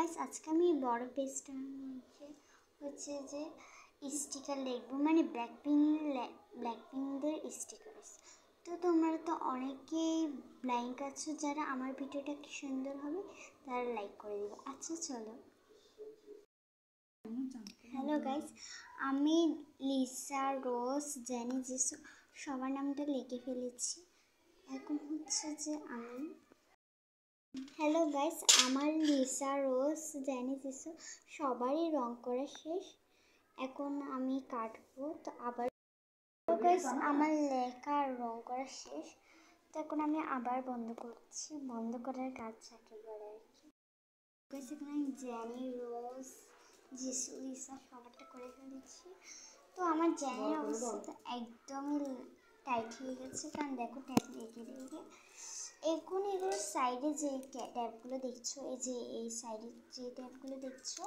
Guys, আজকে আমি বড় পেজটার মধ্যে হচ্ছে যে স্টিকার লিখবো, মানে ব্ল্যাকপিঙ্কদের স্টিকার্স। তো তোমরা তো অনেকেই ব্লাইন্ড আছো, যারা আমার ভিডিওটা কি সুন্দর হবে তারা লাইক করে দিবে। আচ্ছা চলো। হ্যালো গাইস, আমি লিসা, রোজ, জেনি, জিসু সবার নামটা লিখে ফেলেছি। এখন হচ্ছে যে হ্যালো গাইস, আমার লিসা, রোজ, জেনি, জিসু সবারই রং করা শেষ। এখন আমি কাটবো। তো আবার গাইস, আমার লেখা আর রং করা শেষ। তো এখন আমি আবার বন্ধ করছি। বন্ধ করার কাজ যাকে বলে আর কি। গাইস, এখন আমি জেনি, রোজ, জিসু, লিসা সবারটা করে ফেলেছি। তো আমার জেনির অবস্থা তো একদমই টাইট হয়ে গেছে, কারণ দেখো ট্যাপ লেগে লেগে। এখন এগুলোর সাইডে যে ট্যাপগুলো দেখছো, এই সাইডে যে ট্যাপগুলো দেখছো,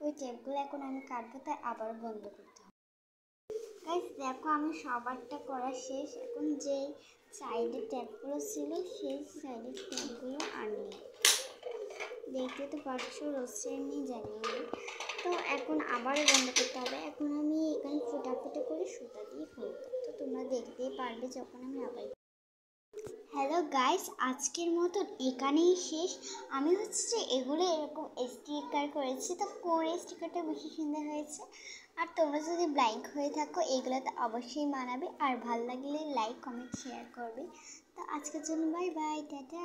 ওই ট্যাপগুলো এখন আমি কাটবো, তাই আবার বন্ধ করতে হবে। গাইস দেখো, আমি সবারটা করা শেষ। এখন যে সাইডের ট্যাপগুলো ছিল সেই সাইডের ট্যাপগুলো আনি, দেখতে তো পারছো রোস্টের নিয়ে জানি। তো এখন আবার বন্ধ করতে হবে। এখন আমি এখানে ফুটা করে সুতা দিয়ে খুলবো, তো তোমরা দেখতেই পারবে যখন আমি আবার। হ্যালো গাইস, আজকের মতন এখানেই শেষ। আমি হচ্ছে যে এগুলো এরকম স্টিকার করেছি, তো কোন স্টিকারটা বেশি সুন্দর হয়েছে। আর তোমরা যদি ব্ল্যাঙ্ক হয়ে থাকো, এগুলোতে অবশ্যই মানাবে। আর ভালো লাগলে লাইক, কমেন্ট, শেয়ার করবে। তো আজকের জন্য বাই বাই, টাটা।